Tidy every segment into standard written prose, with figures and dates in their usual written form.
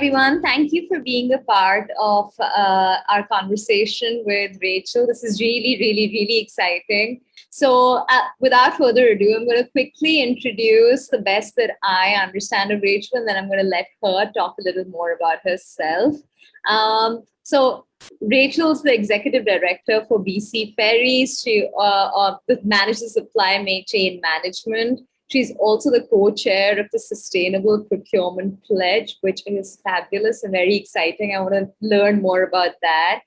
everyone. Thank you for being a part of our conversation with Rachel. This is really, really, really exciting. So, without further ado, I'm going to quickly introduce the best that I understand of Rachel, and then I'm going to let her talk a little more about herself. So, Rachel's the executive director for BC Ferries. She manages supply chain management. She's also the co-chair of the Sustainable Procurement Pledge, which is fabulous and very exciting. I want to learn more about that.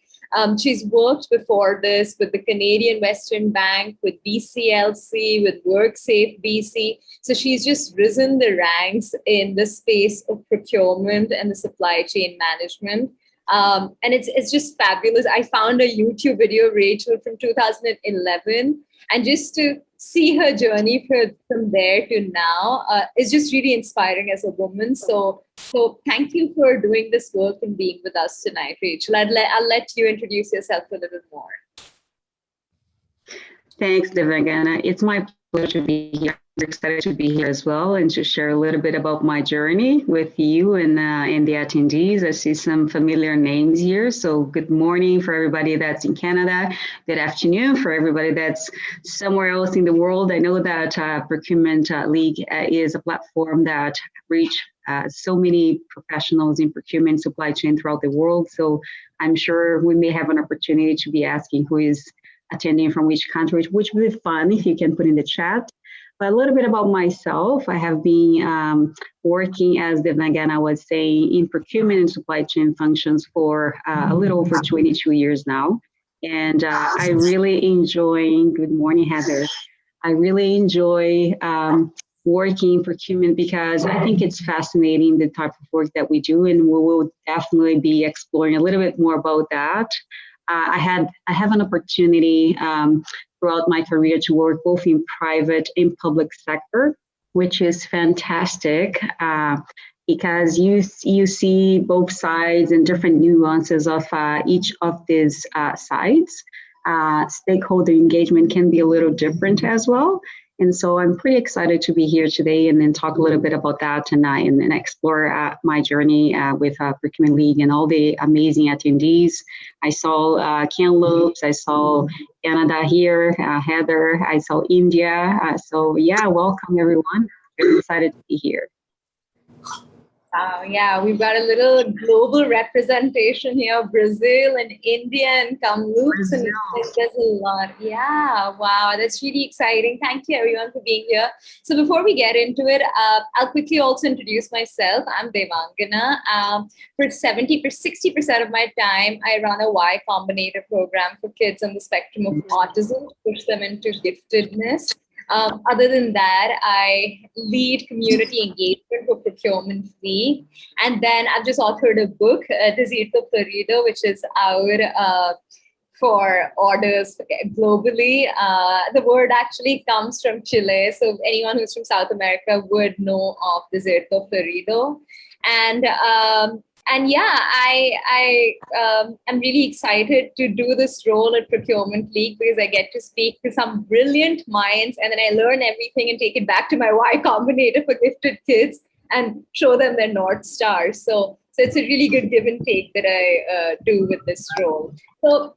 She's worked before this with the Canadian Western Bank, with BCLC, with WorkSafe BC. So she's just risen the ranks in the space of procurement and the supply chain management. And it's just fabulous. I found a YouTube video of Rachel from 2011, and just to see her journey from there to now is just really inspiring as a woman. So thank you for doing this work and being with us tonight, Rachel. I'll let you introduce yourself a little more. Thanks, Devangana. It's my pleasure to be here. I'm excited to be here as well and to share a little bit about my journey with you and the attendees. I see some familiar names here. So good morning for everybody that's in Canada. Good afternoon for everybody that's somewhere else in the world. I know that Procurement League is a platform that reach so many professionals in procurement supply chain throughout the world. So I'm sure we may have an opportunity to be asking who is attending from which country, which would be fun if you can put in the chat. But a little bit about myself. I have been working, as Devangana was saying, in procurement and supply chain functions for a little over 22 years now. And I really enjoy, good morning, Heather. I really enjoy working in procurement because I think it's fascinating, the type of work that we do, and we will definitely be exploring a little bit more about that. I have an opportunity throughout my career to work both in private and public sector, which is fantastic because you see both sides and different nuances of each of these sides. Stakeholder engagement can be a little different as well. And so I'm pretty excited to be here today and then talk a little bit about that tonight and explore my journey with Procurement League and all the amazing attendees. I saw Ken Lopes, I saw Canada here, Heather, I saw India. So yeah, welcome everyone. Very excited to be here. Yeah, we've got a little global representation here, Brazil and India and Kamloops, and there's a lot. Yeah, wow, that's really exciting. Thank you everyone for being here. So before we get into it, I'll quickly also introduce myself. I'm Devangana. For 60% of my time, I run a Y Combinator program for kids on the spectrum of autism to push them into giftedness. Other than that, I lead community engagement for Procurement League. And then I've just authored a book, Desierto Florido, which is out for orders globally. The word actually comes from Chile. So anyone who's from South America would know of Desierto Florido. And yeah, I'm really excited to do this role at Procurement League because I get to speak to some brilliant minds, and then I learn everything and take it back to my Y Combinator for gifted kids and show them their North Star. So it's a really good give and take that I do with this role. So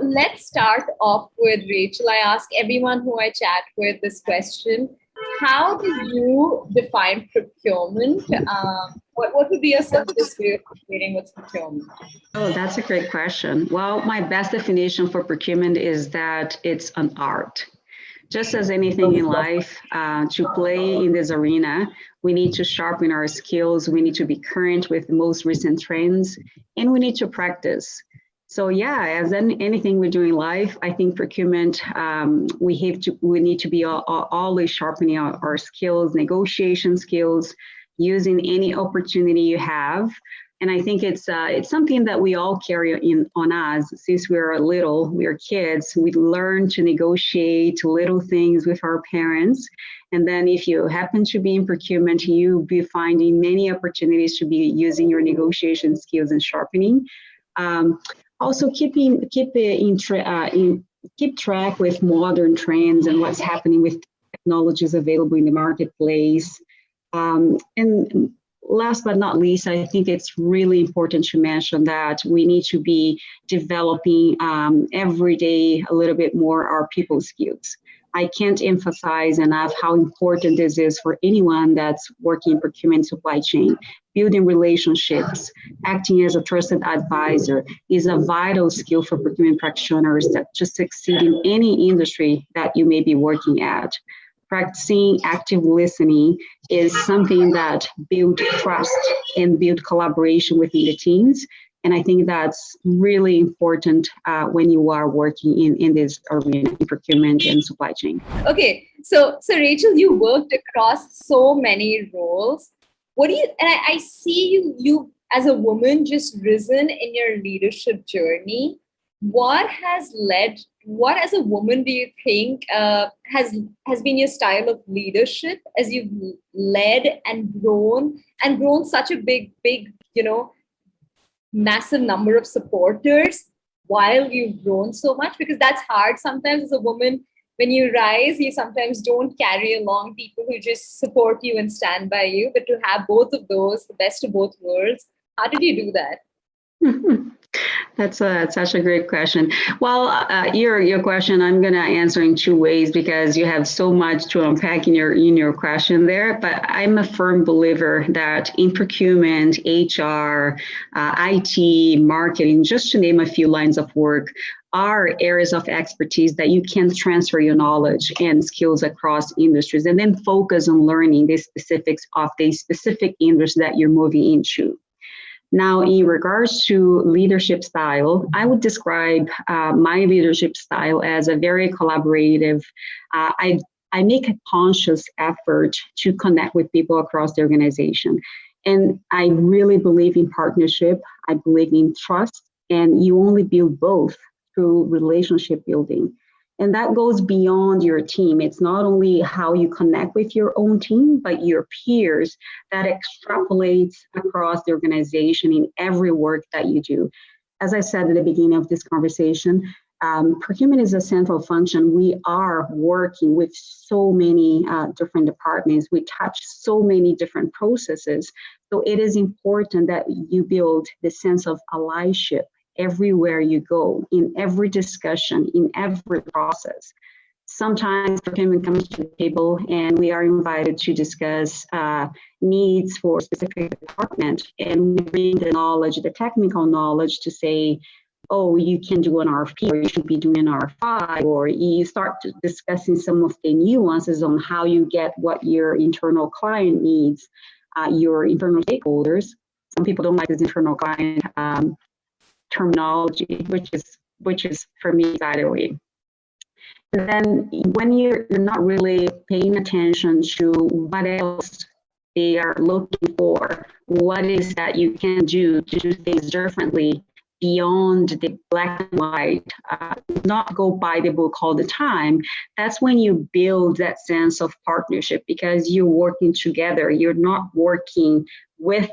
let's start off with Rachel. I ask everyone who I chat with this question. How do you define procurement? What would be your simplest way of explaining what's procurement? Oh, that's a great question. Well, my best definition for procurement is that it's an art. Just as anything in life, to play in this arena, we need to sharpen our skills, we need to be current with the most recent trends, and we need to practice. So yeah, as anything we do in life, I think procurement, we need to be always sharpening our skills, negotiation skills, using any opportunity you have. And I think it's something that we all carry on us. Since we're kids, we learn to negotiate little things with our parents. And then if you happen to be in procurement, you'll be finding many opportunities to be using your negotiation skills and sharpening. Also, keep track with modern trends and what's happening with technologies available in the marketplace. And last but not least, I think it's really important to mention that we need to be developing every day a little bit more our people skills. I can't emphasize enough how important this is for anyone that's working in procurement supply chain. Building relationships, acting as a trusted advisor is a vital skill for procurement practitioners that to succeed in any industry that you may be working at. Practicing active listening is something that builds trust and build collaboration within the teams. And I think that's really important when you are working in this arena, in procurement and supply chain. Okay, so Rachel, you worked across so many roles. What do you? And I see you as a woman just risen in your leadership journey. What as a woman do you think has been your style of leadership as you've led and grown such a big massive number of supporters while you've grown so much? Because that's hard sometimes as a woman. When you rise, you sometimes don't carry along people who just support you and stand by you, but to have both of those, the best of both worlds, how did you do that? That's such a great question. Well, your question, I'm going to answer in two ways because you have so much to unpack in your question there. But I'm a firm believer that in procurement, HR, IT, marketing, just to name a few lines of work, are areas of expertise that you can transfer your knowledge and skills across industries and then focus on learning the specifics of the specific industry that you're moving into. Now, in regards to leadership style, I would describe my leadership style as a very collaborative. I make a conscious effort to connect with people across the organization. And I really believe in partnership. I believe in trust, and you only build both through relationship building. And that goes beyond your team. It's not only how you connect with your own team, but your peers that extrapolates across the organization in every work that you do. As I said at the beginning of this conversation, procurement is a central function. We are working with so many different departments. We touch so many different processes. So it is important that you build the sense of allyship everywhere you go, in every discussion, in every process. Sometimes procurement comes to the table and we are invited to discuss needs for a specific department, and we bring the knowledge, the technical knowledge to say, oh, you can do an RFP, or you should be doing an RFI, or you start discussing some of the nuances on how you get what your internal client needs, your internal stakeholders. Some people don't like this internal client terminology, which is for me, by the way. And then when you're not really paying attention to what else they are looking for, what is that you can do to do things differently beyond the black and white, not go by the book all the time, that's when you build that sense of partnership, because you're working together. You're not working with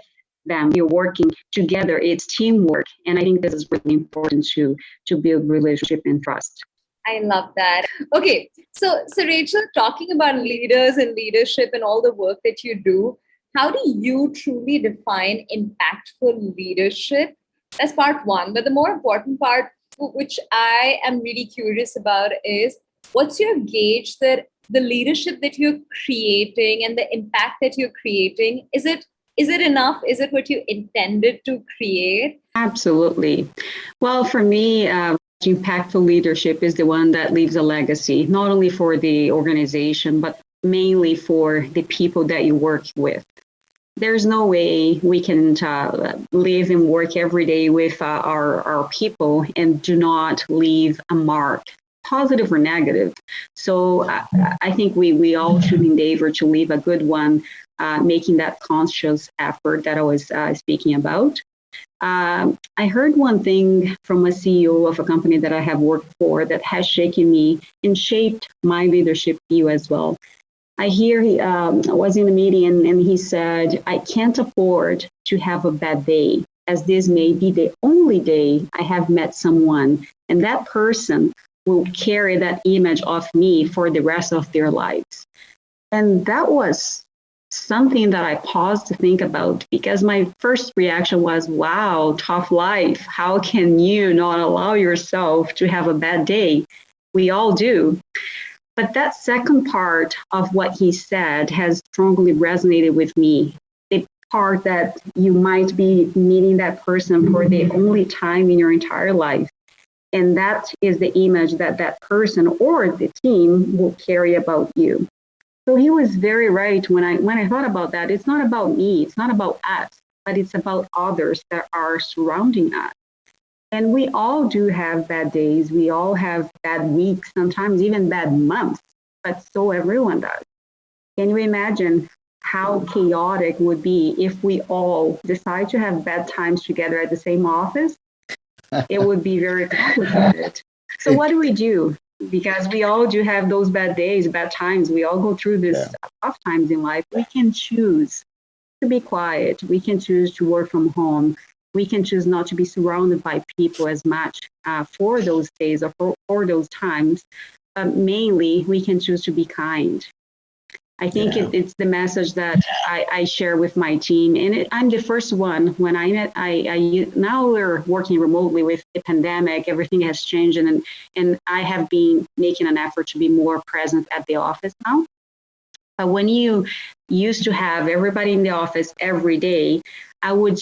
them, you're working together. It's teamwork. And I think this is really important to build relationship and trust. I love that. Okay, so Rachel, talking about leaders and leadership and all the work that you do, how do you truly define impactful leadership? That's part one. But the more important part, which I am really curious about, is what's your gauge that the leadership that you're creating and the impact that you're creating, is it enough? Is it what you intended to create? Absolutely. Well, for me, impactful leadership is the one that leaves a legacy, not only for the organization, but mainly for the people that you work with. There's no way we can live and work every day with our people and do not leave a mark, positive or negative. So I think we all should endeavor to leave a good one, making that conscious effort that I was speaking about. I heard one thing from a CEO of a company that I have worked for that has shaken me and shaped my leadership view as well. I hear he was in a meeting and he said, I can't afford to have a bad day, as this may be the only day I have met someone, and that person will carry that image of me for the rest of their lives. And that was something that I paused to think about, because my first reaction was, wow, tough life. How can you not allow yourself to have a bad day? We all do. But that second part of what he said has strongly resonated with me. The part that you might be meeting that person for the only time in your entire life. And that is the image that that person or the team will carry about you. So he was very right when I thought about that. It's not about me, it's not about us, but it's about others that are surrounding us. And we all do have bad days. We all have bad weeks, sometimes even bad months, but so everyone does. Can you imagine how chaotic it would be if we all decide to have bad times together at the same office? It would be very complicated. So what do? Because we all do have those bad days, bad times. We all go through this tough times in life. We can choose to be quiet. We can choose to work from home. We can choose not to be surrounded by people as much for those days or for those times. Mainly, we can choose to be kind. I think it's the message that I share with my team. And I'm the first one. When now we're working remotely with the pandemic, everything has changed. And I have been making an effort to be more present at the office now. But when you used to have everybody in the office every day, I would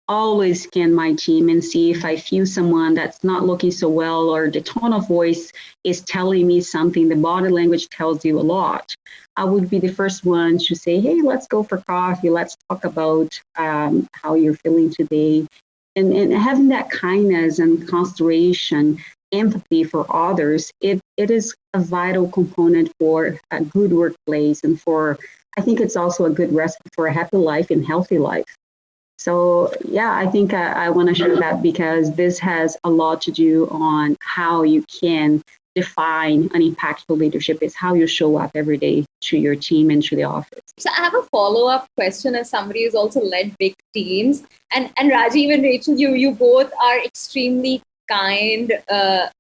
always scan my team and see if I feel someone that's not looking so well, or the tone of voice is telling me something. The body language tells you a lot. I would be the first one to say, hey, let's go for coffee. Let's talk about how you're feeling today. And having that kindness and consideration, empathy for others, it is a vital component for a good workplace. And I think it's also a good recipe for a happy life and healthy life. So, I think I want to share that, because this has a lot to do on how you can define an impactful leadership. Is how you show up every day to your team and to the office. So I have a follow-up question as somebody who's also led big teams. And Rajiv and Rachel, you both are extremely kind,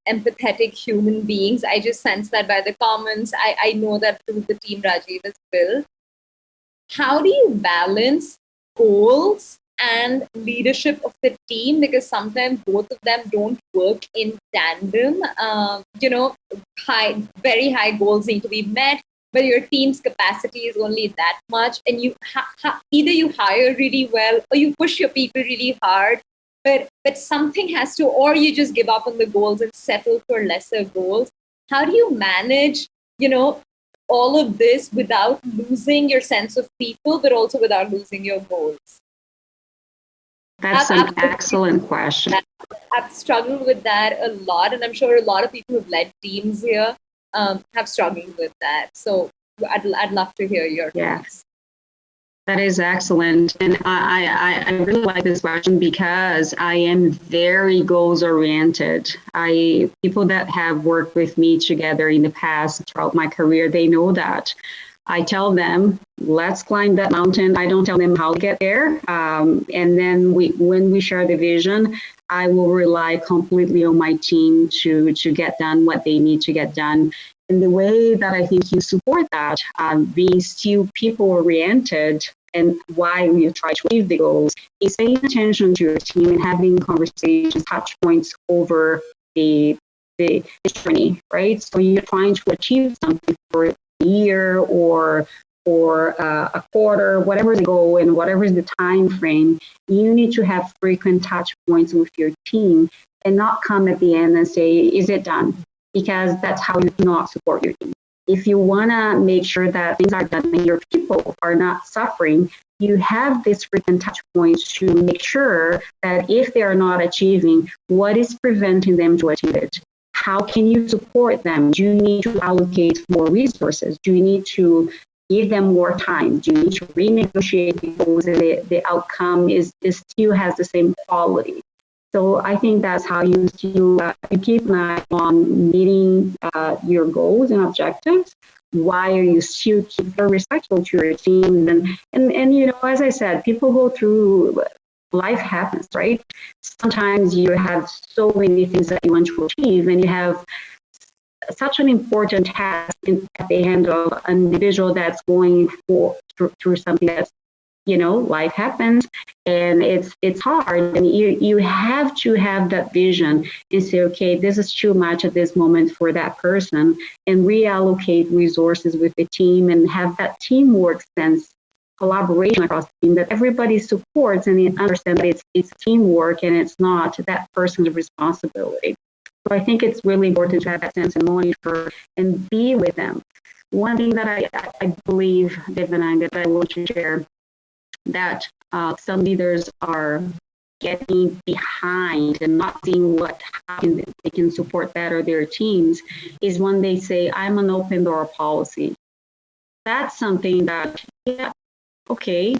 empathetic human beings. I just sense that by the comments. I know that through the team Rajiv has built. How do you balance goals and leadership of the team? Because sometimes both of them don't work in tandem. Very high goals need to be met, but your team's capacity is only that much, and you either you hire really well or you push your people really hard, but something has to, or you just give up on the goals and settle for lesser goals. How do you manage all of this without losing your sense of people, but also without losing your goals? That's an excellent question. I've struggled with that a lot, and I'm sure a lot of people who've led teams here have struggled with that. So I'd love to hear your thoughts. That is excellent. And I really like this question, because I am very goals oriented. People that have worked with me together in the past throughout my career, they know that. I tell them, let's climb that mountain. I don't tell them how to get there. And then when we share the vision, I will rely completely on my team to get done what they need to get done. And the way that I think you support that, being still people-oriented, and why you try to achieve the goals, is paying attention to your team and having conversations, touch points over the journey, right? So you're trying to achieve something for a year or a quarter, whatever the goal and whatever is the time frame. You need to have frequent touch points with your team and not come at the end and say, is it done? Because that's how you do not support your team. If you want to make sure that things are done and your people are not suffering, you have these frequent touch points to make sure that if they are not achieving, what is preventing them to achieve it? How can you support them? Do you need to allocate more resources? Do you need to give them more time? Do you need to renegotiate the goals and the outcome still has the same quality? So I think that's how you still you keep an eye on meeting your goals and objectives, while you still keep very respectful to your team. And as I said, people go through, life happens, right? Sometimes you have so many things that you want to achieve, and you have such an important task at the hand of an individual that's going through something that's, life happens, and it's hard, and you have to have that vision and say, okay, this is too much at this moment for that person, and reallocate resources with the team and have that teamwork sense, collaboration across the team, that everybody supports and understands that it's teamwork and it's not that person's responsibility. So I think it's really important to have that sense and monitor and be with them. One thing that I believe, Devina, that I want to share, that some leaders are getting behind and not seeing how they can support better their teams, is when they say, I'm an open door policy. That's something that, yeah, okay,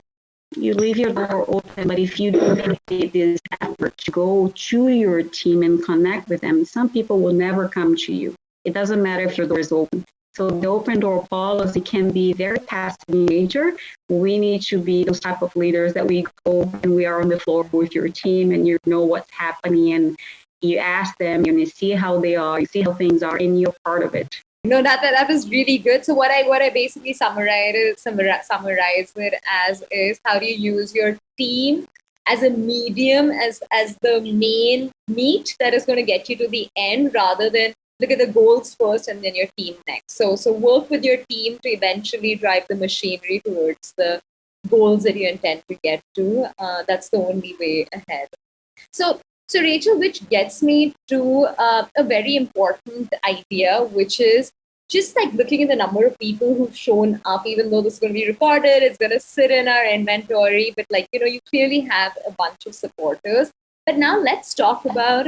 you leave your door open, but if you don't make this effort to go to your team and connect with them, some people will never come to you. It doesn't matter if your door is open. So the open door policy can be very passive in nature. We need to be those type of leaders that we go and we are on the floor with your team and you know what's happening and you ask them and you see how they are, you see how things are, and you're part of it. No, that was really good. So what I basically summarize it as is, how do you use your team as a medium, as the main meat that is going to get you to the end, rather than look at the goals first and then your team next. So work with your team to eventually drive the machinery towards the goals that you intend to get to. That's the only way ahead. So Rachel, which gets me to a very important idea, which is just like looking at the number of people who've shown up, even though this is going to be recorded, it's going to sit in our inventory, but you clearly have a bunch of supporters. But now let's talk about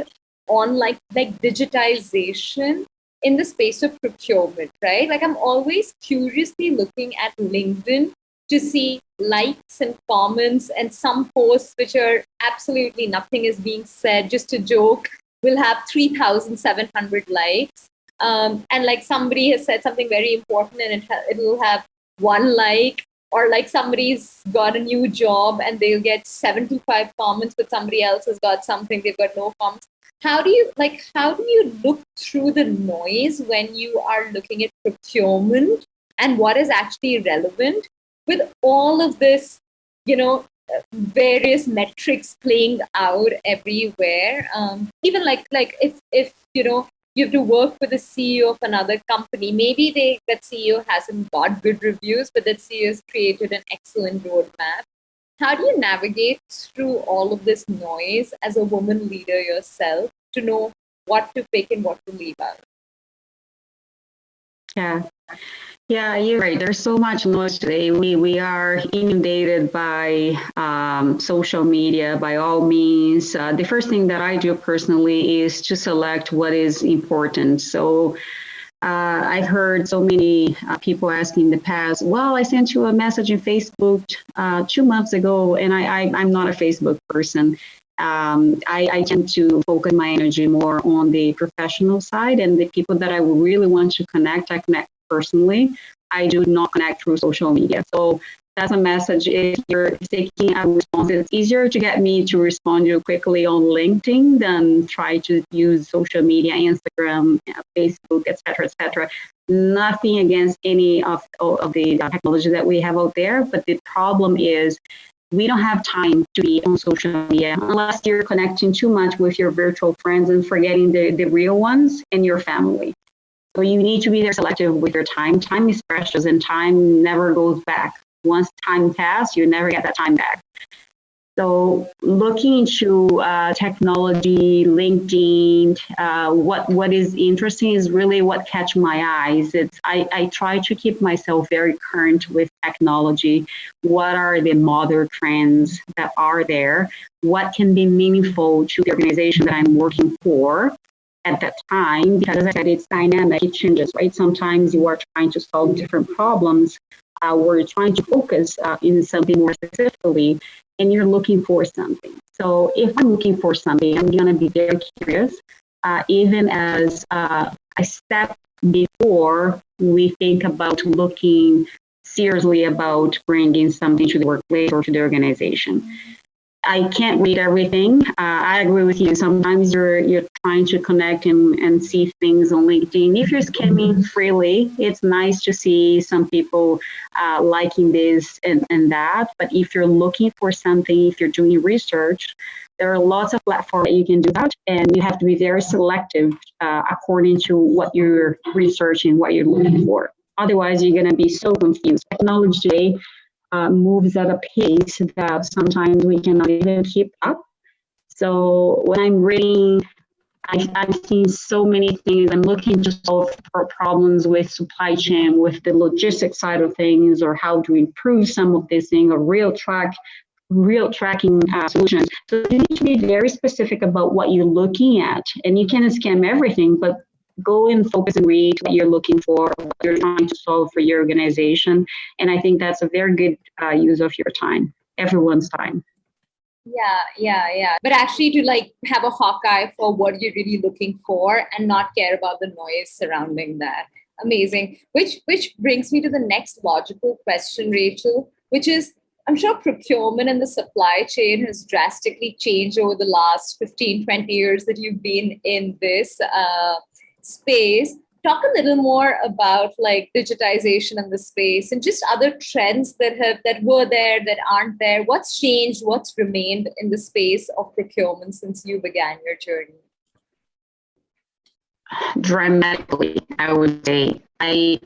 on like digitization in the space of procurement, right? Like I'm always curiously looking at LinkedIn to see likes and comments, and some posts which are absolutely nothing is being said, just a joke, will have 3,700 likes. And like somebody has said something very important and it will have one like, or like somebody's got a new job and they'll get 75 comments, but somebody else has got something, they've got no comments. How do you look through the noise when you are looking at procurement and what is actually relevant with all of this, various metrics playing out everywhere? Even like if you have to work with the CEO of another company, maybe that CEO hasn't got good reviews, but that CEO has created an excellent roadmap. How do you navigate through all of this noise as a woman leader yourself to know what to pick and what to leave out? Yeah, you're right. There's so much noise today. We are inundated by social media by all means. The first thing that I do personally is to select what is important. So I've heard so many people asking in the past, well, I sent you a message in Facebook 2 months ago, and I'm not a Facebook person. I tend to focus my energy more on the professional side, and the people that I really want to connect, I connect personally. I do not connect through social media. So that's a message. If you're taking a response, it's easier to get me to respond to you quickly on LinkedIn than try to use social media, Instagram, Facebook, etc. Nothing against any of the technology that we have out there, but the problem is we don't have time to be on social media unless you're connecting too much with your virtual friends and forgetting the real ones and your family. So you need to be there selective with your time. Time is precious and time never goes back. Once time passes, you never get that time back. So looking into technology, LinkedIn, what is interesting is really what catch my eyes. I try to keep myself very current with technology. What are the modern trends that are there? What can be meaningful to the organization that I'm working for at that time? Because as I said, it's dynamic, it changes, right? Sometimes you are trying to solve different problems. We're trying to focus in something more specifically, and you're looking for something. So if I'm looking for something, I'm going to be very curious, even as a step before we think about looking seriously about bringing something to the workplace or to the organization. I can't read everything. I agree with you. Sometimes you're trying to connect and see things on LinkedIn. If you're scamming freely, it's nice to see some people liking this and that. But if you're looking for something, if you're doing research, there are lots of platforms that you can do that, and you have to be very selective according to what you're researching, what you're looking for. Otherwise, you're going to be so confused. Technology today moves at a pace that sometimes we cannot even keep up. So when I'm reading, I've seen so many things. I'm looking to solve problems with supply chain, with the logistics side of things, or how to improve some of this thing, or real tracking solutions. So you need to be very specific about what you're looking at, and you can't scam everything, but go and focus and read what you're looking for, what you're trying to solve for your organization. And I think that's a very good use of your time, everyone's time. Yeah. But actually to like have a hawk eye for what you're really looking for and not care about the noise surrounding that. Amazing. Which brings me to the next logical question, Rachel, which is, I'm sure procurement and the supply chain has drastically changed over the last 15, 20 years that you've been in this space. Talk a little more about like digitization in the space and just other trends that were there, that aren't there. What's changed? What's remained in the space of procurement since you began your journey? Dramatically, I would say. I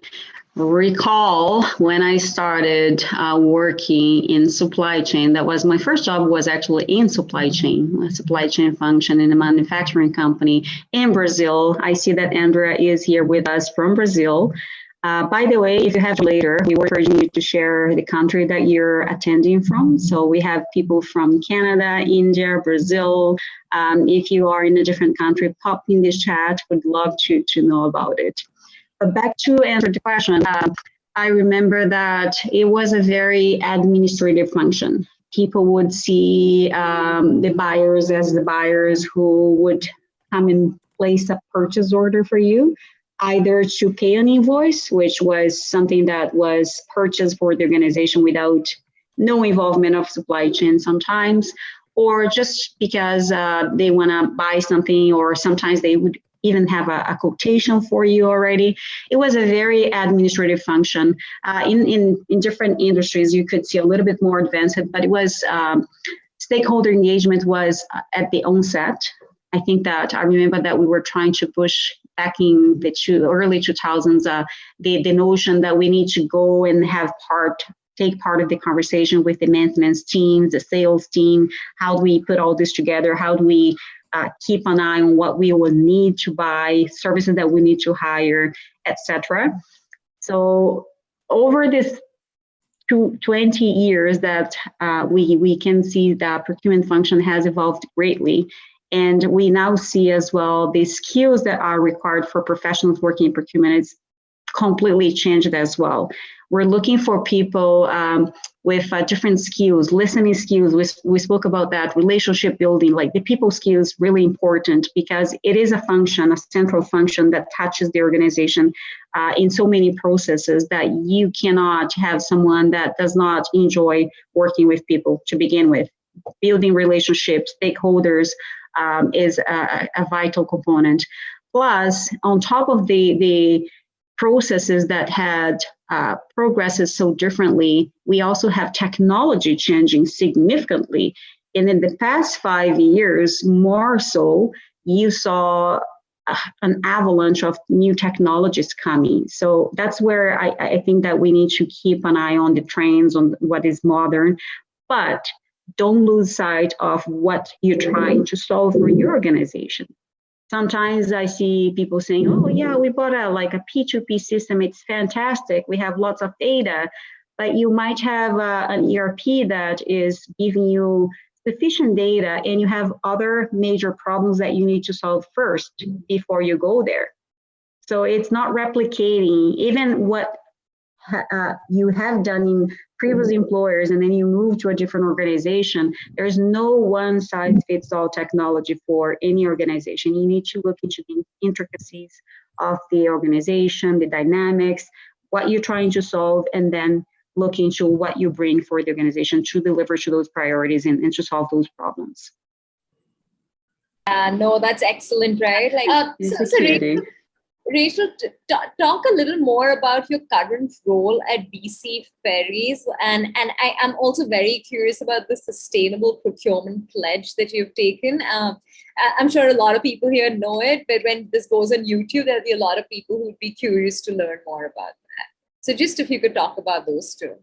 recall when I started working in supply chain, that was my first job, was actually in supply chain, a supply chain function in a manufacturing company in Brazil. I see that Andrea is here with us from Brazil. By the way, if you have later, we were encouraging you to share the country that you're attending from. So we have people from Canada, India, Brazil. If you are in a different country, pop in this chat. Would love to know about it. But back to answer the question, I remember that it was a very administrative function. People would see the buyers as the buyers who would come and place a purchase order for you, either to pay an invoice, which was something that was purchased for the organization without no involvement of supply chain sometimes, or just because they want to buy something, or sometimes they would even have a quotation for you already. It was a very administrative function. In different industries, you could see a little bit more advanced, but it was stakeholder engagement was at the onset. I think that I remember that we were trying to push back in the early 2000s, the notion that we need to go and take part of the conversation with the maintenance teams, the sales team. How do we put all this together? How do we keep an eye on what we will need to buy, services that we need to hire, etc. So over this 20 years that we can see that procurement function has evolved greatly. And we now see as well the skills that are required for professionals working in procurement is completely changed as well. We're looking for people with different skills, listening skills. We spoke about that, relationship building, like the people skills, really important because it is a function, a central function that touches the organization in so many processes that you cannot have someone that does not enjoy working with people to begin with. Building relationships, stakeholders is a vital component. Plus, on top of the processes that had progresses so differently, we also have technology changing significantly. And in the past 5 years, more so, you saw an avalanche of new technologies coming. So that's where I think that we need to keep an eye on the trends, on what is modern, but don't lose sight of what you're trying to solve for your organization. Sometimes I see people saying, oh yeah, we bought a P2P system. It's fantastic. We have lots of data, but you might have an ERP that is giving you sufficient data and you have other major problems that you need to solve first before you go there. So it's not replicating even what you have done in previous employers and then you move to a different organization. There's no one size fits all technology for any organization. You need to look into the intricacies of the organization, the dynamics, what you're trying to solve, and then look into what you bring for the organization to deliver to those priorities and to solve those problems. No, that's excellent, right? Like, Rachel, talk a little more about your current role at BC Ferries, and I am also very curious about the sustainable procurement pledge that you've taken. I'm sure a lot of people here know it, but when this goes on YouTube, there'll be a lot of people who'd be curious to learn more about that. So just if you could talk about those two.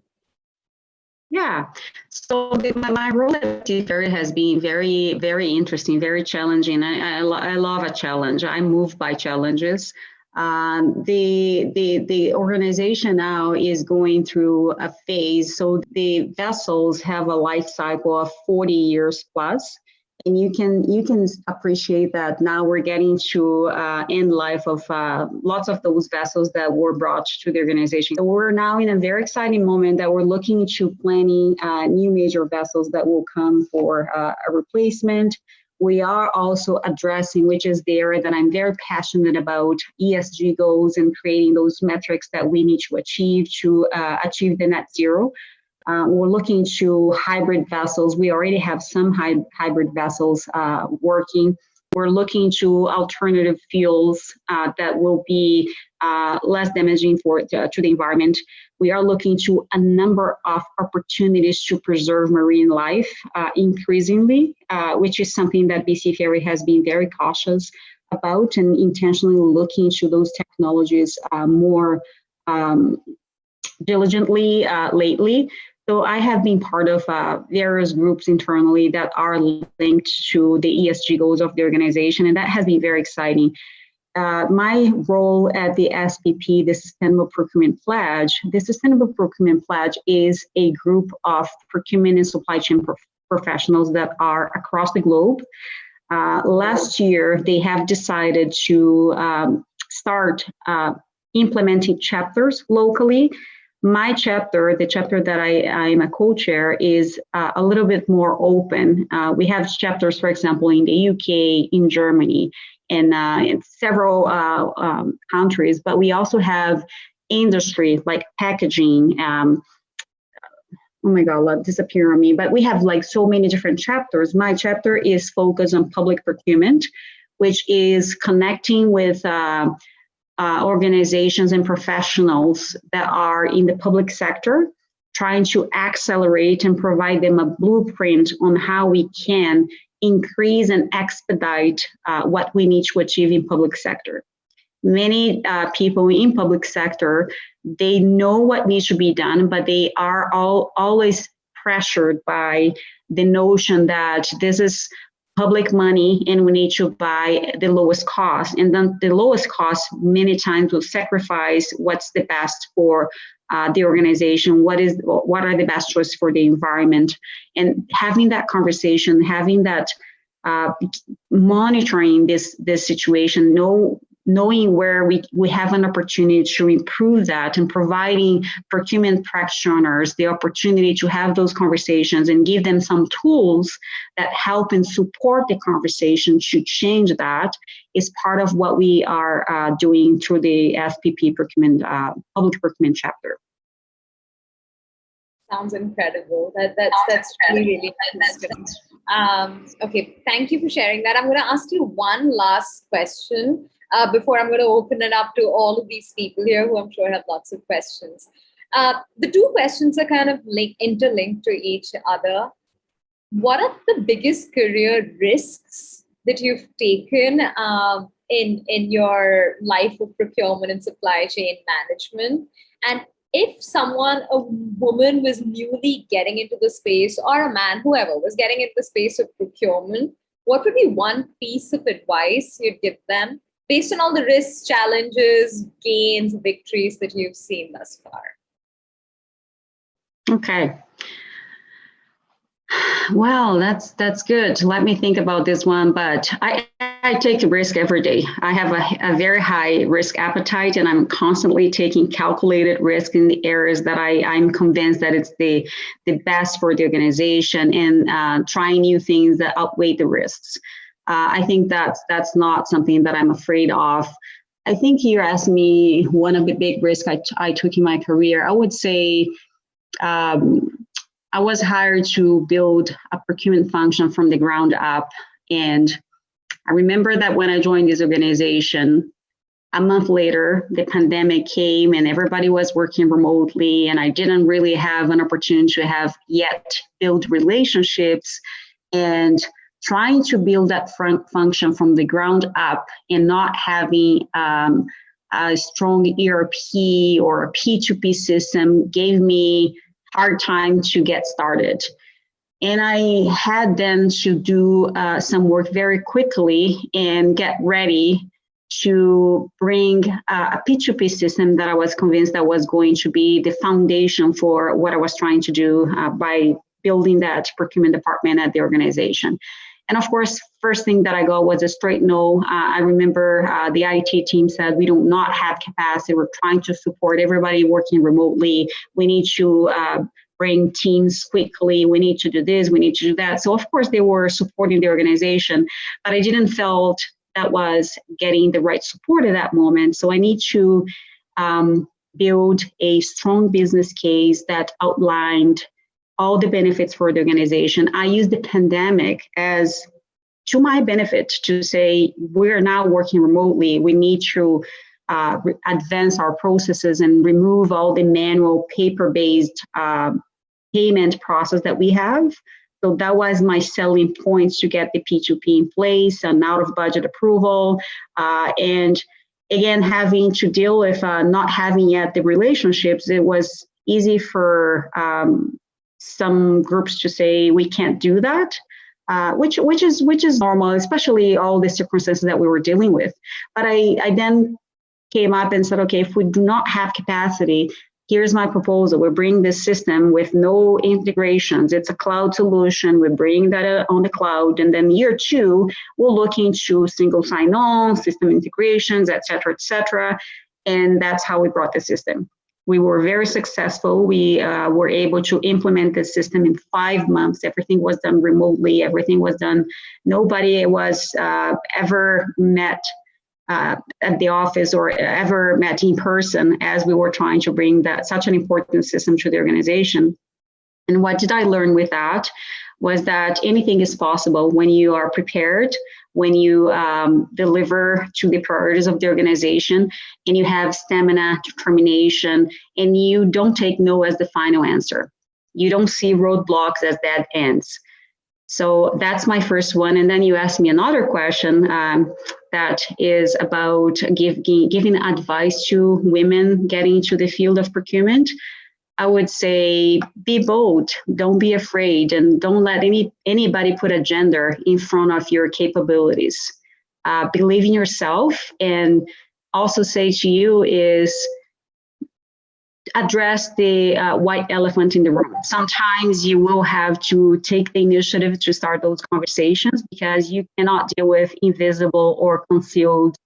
Yeah, so my role at BC Ferry has been very, very interesting, very challenging. I love a challenge. I move by challenges. The organization now is going through a phase. So the vessels have a life cycle of 40 years plus. And you can appreciate that now we're getting to end life of lots of those vessels that were brought to the organization. So we're now in a very exciting moment that we're looking to planning new major vessels that will come for a replacement. We are also addressing, which is the area that I'm very passionate about, ESG goals and creating those metrics that we need to achieve the net zero. We're looking to hybrid vessels. We already have some hybrid vessels working. We're looking to alternative fuels that will be less damaging to the environment. We are looking to a number of opportunities to preserve marine life increasingly, which is something that BC Ferry has been very cautious about and intentionally looking to those technologies more diligently lately. So I have been part of various groups internally that are linked to the ESG goals of the organization, and that has been very exciting. My role at the SPP, the Sustainable Procurement Pledge, is a group of procurement and supply chain professionals that are across the globe. Last year, they have decided to start implementing chapters locally. My chapter, the chapter that I'm a co-chair, is a little bit more open. We have chapters, for example, in the UK, in Germany, and in several countries, but we also have industry like packaging. Oh my God, let disappear on me. But we have like so many different chapters. My chapter is focused on public procurement, which is connecting with organizations and professionals that are in the public sector, trying to accelerate and provide them a blueprint on how we can increase and expedite what we need to achieve in public sector. Many people in public sector, they know what needs to be done, but they are always pressured by the notion that this is public money and we need to buy the lowest cost. And then the lowest cost many times will sacrifice what's the best for the organization, what are the best choices for the environment. And having that conversation, having that monitoring this situation, knowing where we have an opportunity to improve that, and providing procurement practitioners the opportunity to have those conversations and give them some tools that help and support the conversation to change that, is part of what we are doing through the SPP procurement, public procurement chapter. Sounds incredible. That's really interesting. Okay, thank you for sharing that. I'm going to ask you one last question before I'm going to open it up to all of these people here who I'm sure have lots of questions. The two questions are kind of interlinked to each other. What are the biggest career risks that you've taken in your life of procurement and supply chain management? And if a woman was newly getting into the space, or a man, whoever was getting into the space of procurement, what would be one piece of advice you'd give them based on all the risks, challenges, gains, victories that you've seen thus far? Okay. Well, that's good. Let me think about this one, but I take a risk every day. I have a very high risk appetite, and I'm constantly taking calculated risk in the areas that I'm convinced that it's the best for the organization, and trying new things that outweigh the risks. I think that's not something that I'm afraid of. I think you asked me one of the big risks I took in my career. I would say I was hired to build a procurement function from the ground up. And I remember that when I joined this organization, a month later, the pandemic came and everybody was working remotely, and I didn't really have an opportunity to have yet build relationships, and trying to build that function from the ground up and not having a strong ERP or a P2P system gave me hard time to get started. And I had then to do some work very quickly and get ready to bring a P2P system that I was convinced that was going to be the foundation for what I was trying to do by building that procurement department at the organization. And of course, first thing that I got was a straight no. I remember the IT team said, we do not have capacity. We're trying to support everybody working remotely. We need to bring teams quickly. We need to do this. We need to do that. So of course, they were supporting the organization, but I didn't felt that was getting the right support at that moment. So I need to build a strong business case that outlined all the benefits for the organization. I used the pandemic as to my benefit to say, we're now working remotely. We need to advance our processes and remove all the manual paper-based payment process that we have. So that was my selling points to get the P2P in place and out of budget approval. And again, having to deal with not having yet the relationships, it was easy for some groups to say we can't do that, which is normal, especially all the circumstances that we were dealing with. But I then came up and said, okay, if we do not have capacity, here's my proposal. We bring this system with no integrations. It's a cloud solution. We bring that on the cloud, and then year 2, we'll look into single sign-on, system integrations, et cetera, and that's how we brought the system. We were very successful. We were able to implement the system in 5 months. Everything was done remotely. Everything was done. Nobody was ever met at the office or ever met in person as we were trying to bring that such an important system to the organization. And what did I learn with that was that anything is possible when you are prepared, when you deliver to the priorities of the organization, and you have stamina, determination, and you don't take no as the final answer. You don't see roadblocks as dead ends. So that's my first one. And then you asked me another question that is about giving advice to women getting into the field of procurement. I would say be bold, don't be afraid, and don't let anybody put a gender in front of your capabilities. Believe in yourself, and also say to you is address the white elephant in the room. Sometimes you will have to take the initiative to start those conversations because you cannot deal with invisible or concealed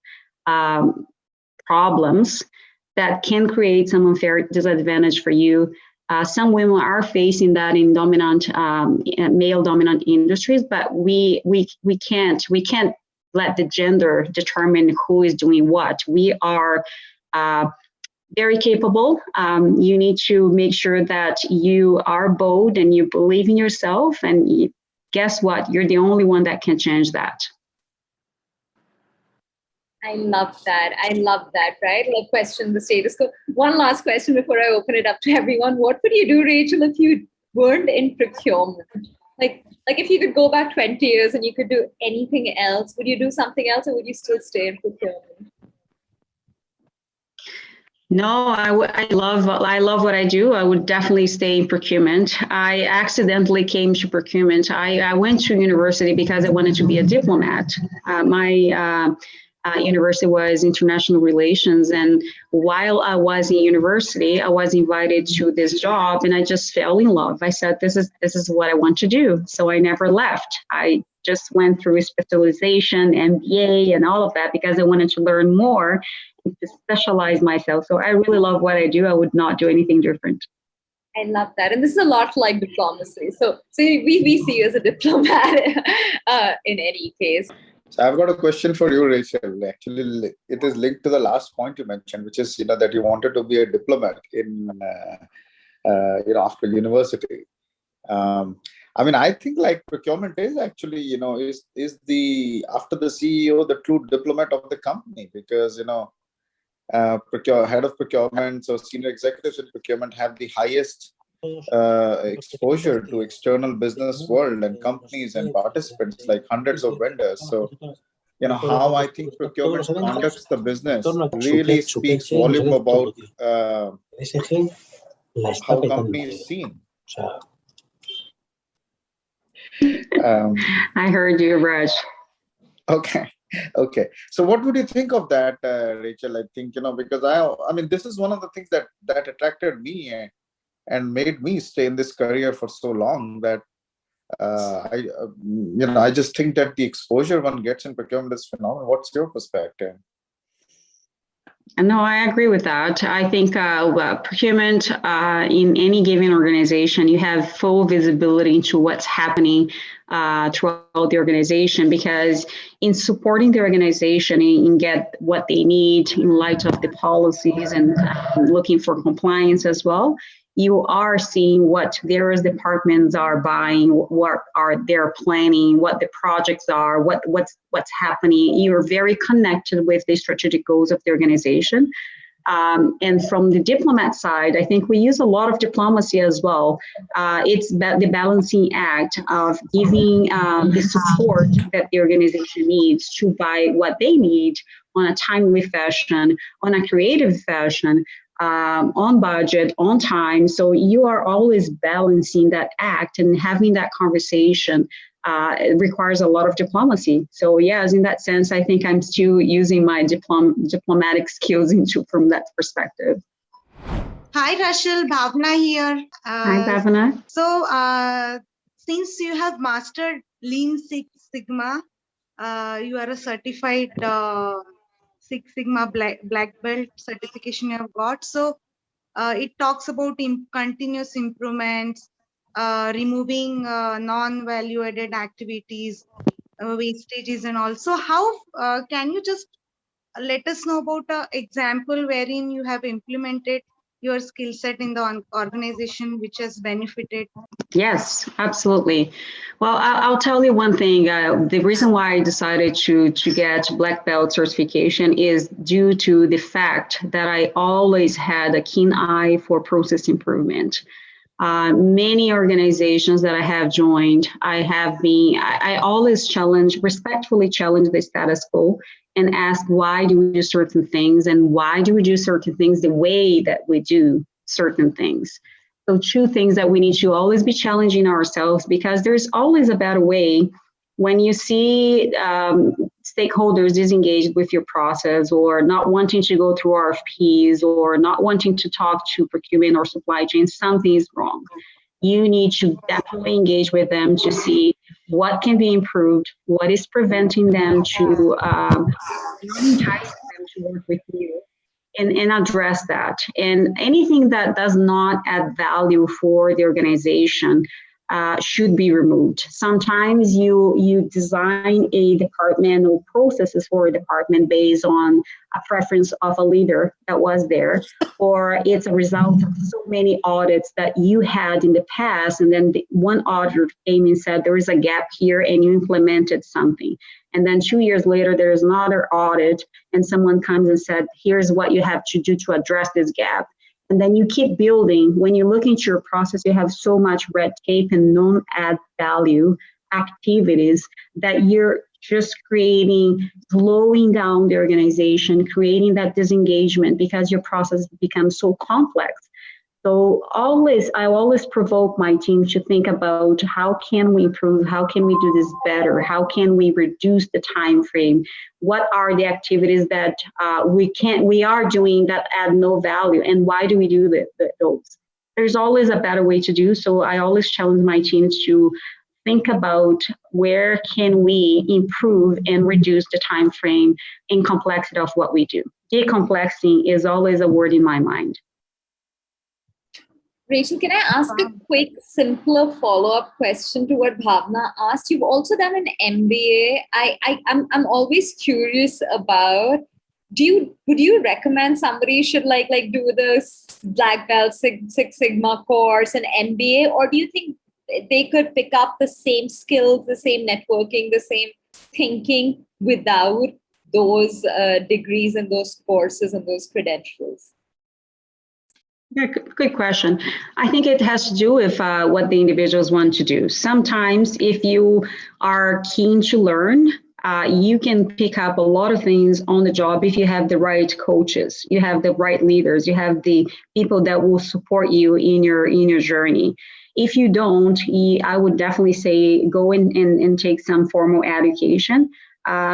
problems that can create some unfair disadvantage for you. Some women are facing that in dominant, male-dominant industries, but we can't let the gender determine who is doing what. We are very capable. You need to make sure that you are bold and you believe in yourself. And guess what? You're the only one that can change that. I love that. Right? Like, question the status quo. One last question before I open it up to everyone. What would you do, Rachel, if you weren't in procurement? Like if you could go back 20 years and you could do anything else, would you do something else, or would you still stay in procurement? No, I love what I do. I would definitely stay in procurement. I accidentally came to procurement. I went to university because I wanted to be a diplomat. My university was international relations, and while I was in university, I was invited to this job, and I just fell in love. I said, "This is what I want to do." So I never left. I just went through specialization, MBA, and all of that because I wanted to learn more and to specialize myself. So I really love what I do. I would not do anything different. I love that. And this is a lot like diplomacy. So we see you as a diplomat in any case. So I've got a question for you, Rachel. Actually, it is linked to the last point you mentioned, which is, that you wanted to be a diplomat in after university. I mean, I think like procurement is actually, is the, after the CEO, the true diplomat of the company, because, head of procurement, so senior executives in procurement have the highest exposure to external business world and companies and participants, like hundreds of vendors. So, how I think procurement conducts the business really speaks volume about how company is seen. I heard you, Raj. Okay. Okay. So what would you think of that, Rachel? I think, because I mean, this is one of the things that attracted me and made me stay in this career for so long, that I just think that the exposure one gets in procurement is phenomenal. What's your perspective? No, I agree with that. I think procurement in any given organization, you have full visibility into what's happening throughout the organization, because in supporting the organization and get what they need in light of the policies and looking for compliance as well, you are seeing what various departments are buying, what are their planning, what the projects are, what's happening. You're very connected with the strategic goals of the organization. And from the diplomat side, I think we use a lot of diplomacy as well. It's the balancing act of giving the support that the organization needs to buy what they need on a timely fashion, on a creative fashion, on budget, on time. So you are always balancing that act, and having that conversation it requires a lot of diplomacy. So yes, in that sense, I think I'm still using my diplomatic skills from that perspective. Hi, Rachel, Bhavna here. Hi, Bhavna. So since you have mastered Lean Six Sigma, you are a certified Six Sigma black belt certification you have got. So it talks about continuous improvements, removing non-value added activities, wastages, and also how can you just let us know about an example wherein you have implemented your skill set in the organization which has benefited? Yes, absolutely. Well, I'll tell you one thing. The reason why I decided to get black belt certification is due to the fact that I always had a keen eye for process improvement. Many organizations that I have joined, I always respectfully challenge the status quo and ask, why do we do certain things, and why do we do certain things the way that we do certain things? So two things that we need to always be challenging ourselves, because there's always a better way. When you see stakeholders disengaged with your process, or not wanting to go through RFPs, or not wanting to talk to procurement or supply chain, something is wrong. You need to definitely engage with them to see what can be improved, what is preventing them to not entice them to work with you, and address that. And anything that does not add value for the organization should be removed. Sometimes you design a department or processes for a department based on a preference of a leader that was there, or it's a result of so many audits that you had in the past, and then one auditor came and said there is a gap here, and you implemented something. And then 2 years later, there is another audit, and someone comes and said, here's what you have to do to address this gap. And then you keep building. When you look into your process, you have so much red tape and non-add value activities that you're just creating, slowing down the organization, creating that disengagement, because your process becomes so complex. So I always provoke my team to think about, how can we improve? How can we do this better? How can we reduce the time frame? What are the activities that we are doing that add no value, and why do we do those? There's always a better way to do. So I always challenge my teams to think about, where can we improve and reduce the time frame and complexity of what we do. Decomplexing is always a word in my mind. Rachel, can I ask a quick, simpler follow-up question to what Bhavna asked? You've also done an MBA. I'm always curious about would you recommend somebody should like do the Black Belt Six Sigma course and MBA, or do you think they could pick up the same skills, the same networking, the same thinking without those degrees and those courses and those credentials? Yeah, good question. I think it has to do with what the individuals want to do. Sometimes if you are keen to learn, you can pick up a lot of things on the job if you have the right coaches, you have the right leaders, you have the people that will support you in your journey. If you don't, I would definitely say go in and take some formal education,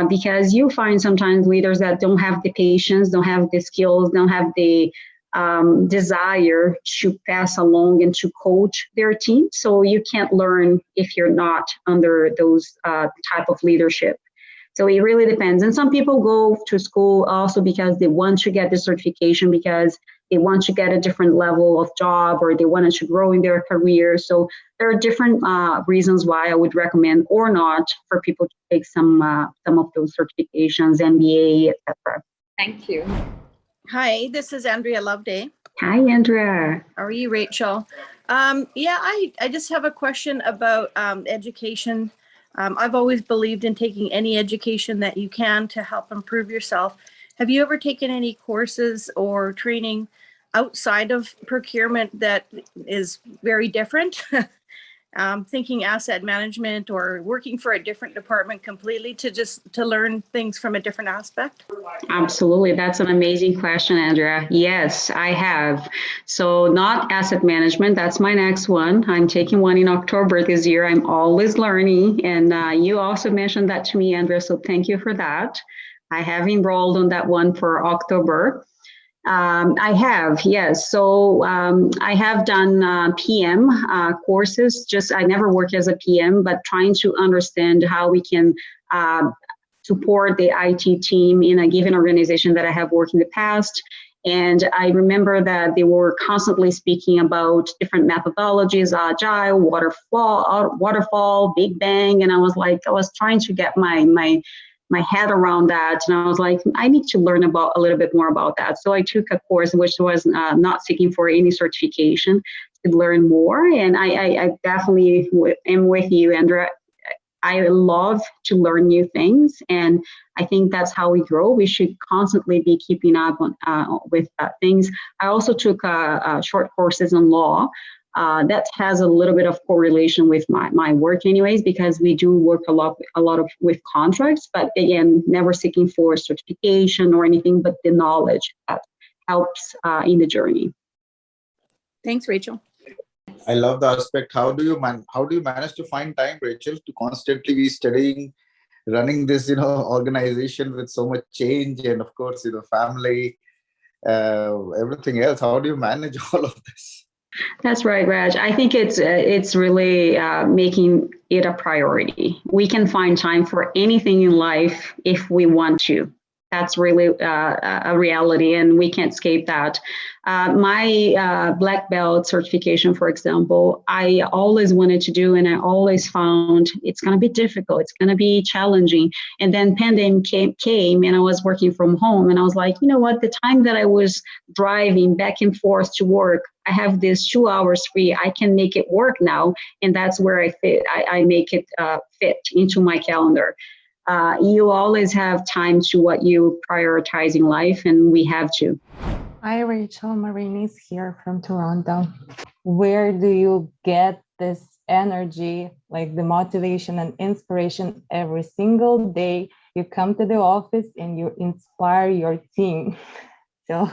because you'll find sometimes leaders that don't have the patience, don't have the skills, don't have the desire to pass along and to coach their team. So you can't learn if you're not under those type of leadership. So it really depends. And some people go to school also because they want to get the certification, because they want to get a different level of job, or they wanted to grow in their career. So there are different reasons why I would recommend or not for people to take some of those certifications, MBA, etc. Thank you. Hi, this is Andrea Loveday. Hi, Andrea. How are you, Rachel? I just have a question about education. I've always believed in taking any education that you can to help improve yourself. Have you ever taken any courses or training outside of procurement that is very different? Thinking asset management or working for a different department completely to learn things from a different aspect? Absolutely. That's an amazing question, Andrea. Yes, I have. So not asset management. That's my next one. I'm taking one in October this year. I'm always learning. And you also mentioned that to me, Andrea. So thank you for that. I have enrolled on that one for October. I have, yes. So I have done PM courses. I never worked as a PM, but trying to understand how we can support the IT team in a given organization that I have worked in the past. And I remember that they were constantly speaking about different methodologies, agile, waterfall, big bang. And I was trying to get my head around that. And I was like, I need to learn a little bit more about that. So I took a course which was not seeking for any certification, to learn more. And I definitely am with you, Andrea. I love to learn new things. And I think that's how we grow. We should constantly be keeping up with things. I also took short courses on law. That has a little bit of correlation with my work anyways, because we do work a lot with contracts, but again, never seeking for certification or anything, but the knowledge that helps in the journey. Thanks, Rachel. I love the aspect. How do you manage to find time, Rachel, to constantly be studying, running this, organization with so much change, and of course, family, everything else? How do you manage all of this? That's right, Raj. I think it's really making it a priority. We can find time for anything in life if we want to. That's really a reality, and we can't escape that. My black belt certification, for example, I always wanted to do, and I always found it's going to be difficult. It's going to be challenging. And then pandemic came, and I was working from home, and I was like, you know what? The time that I was driving back and forth to work, I have this 2 hours free. I can make it work now, and that's where I fit. I make it fit into my calendar. You always have time to what you prioritize in life, and we have to. Hi, Rachel. Marina is here from Toronto. Where do you get this energy, like the motivation and inspiration every single day? You come to the office and you inspire your team. So.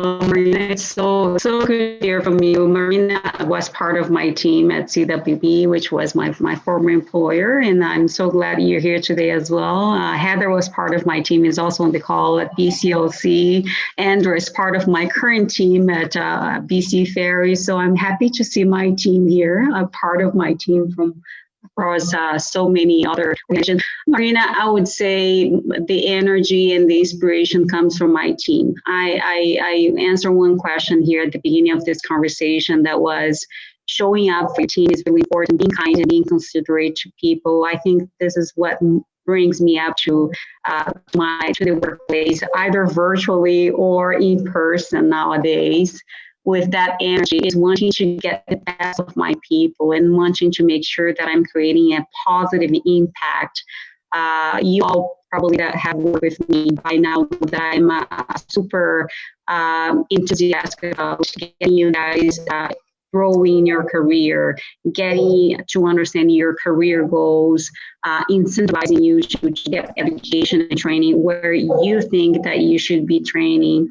Marina, it's so good to hear from you. Marina was part of my team at CWB, which was my former employer, and I'm so glad you're here today as well. Heather was part of my team, is also on the call at BCOC. Andrew is part of my current team at BC Ferry, so I'm happy to see my team here, a part of my team from across so many other organizations. Marina, I would say the energy and the inspiration comes from my team. I answered one question here at the beginning of this conversation that was showing up for your team is really important, being kind and being considerate to people. I think this is what brings me up to the workplace, either virtually or in person nowadays. With that energy is wanting to get the best of my people and wanting to make sure that I'm creating a positive impact. You all probably that have worked with me by now know that I'm super enthusiastic about getting you guys growing your career, getting to understand your career goals, incentivizing you to get education and training where you think that you should be training.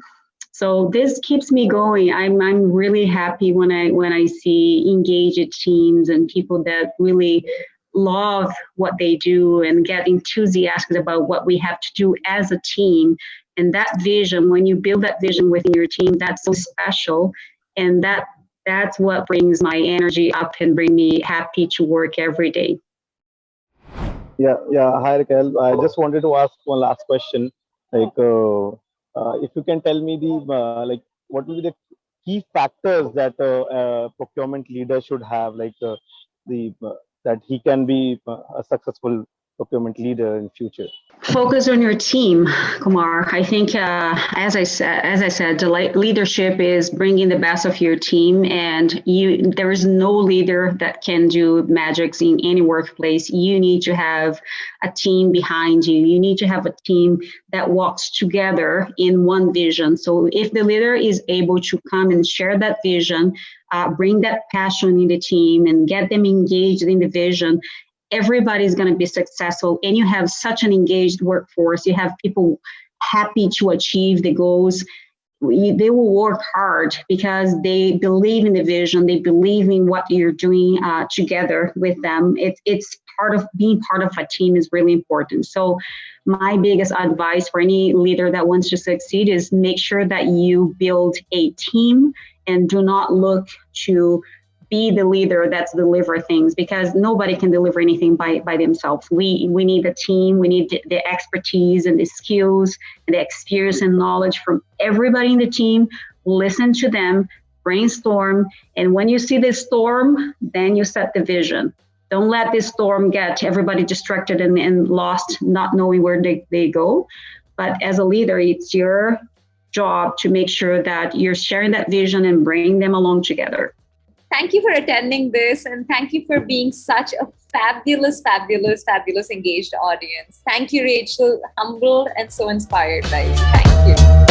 So this keeps me going. I'm really happy when I see engaged teams and people that really love what they do and get enthusiastic about what we have to do as a team. And that vision, when you build that vision within your team, that's so special. And that's what brings my energy up and bring me happy to work every day. Yeah. Hi, Raquel. I just wanted to ask one last question. Like, if you can tell me what will be the key factors that a procurement leader should have, that he can be a successful procurement leader in future. Focus on your team, Kumar. I think, as I said, leadership is bringing the best of your team, and there is no leader that can do magics in any workplace. You need to have a team behind you. You need to have a team that walks together in one vision. So if the leader is able to come and share that vision, bring that passion in the team and get them engaged in the vision, everybody's going to be successful. And you have such an engaged workforce. You have people happy to achieve the goals. They will work hard because they believe in the vision. They believe in what you're doing together with them. It's part of being part of a team is really important. So my biggest advice for any leader that wants to succeed is make sure that you build a team and do not look to be the leader that's deliver things, because nobody can deliver anything by themselves. We need a team. We need the expertise and the skills and the experience and knowledge from everybody in the team. Listen to them, brainstorm, and when you see the storm, then you set the vision. Don't let this storm get everybody distracted and lost, not knowing where they go. But as a leader, it's your job to make sure that you're sharing that vision and bring them along together. Thank you for attending this, and thank you for being such a fabulous engaged audience. Thank you, Rachel. Humbled and so inspired by you. Thank you.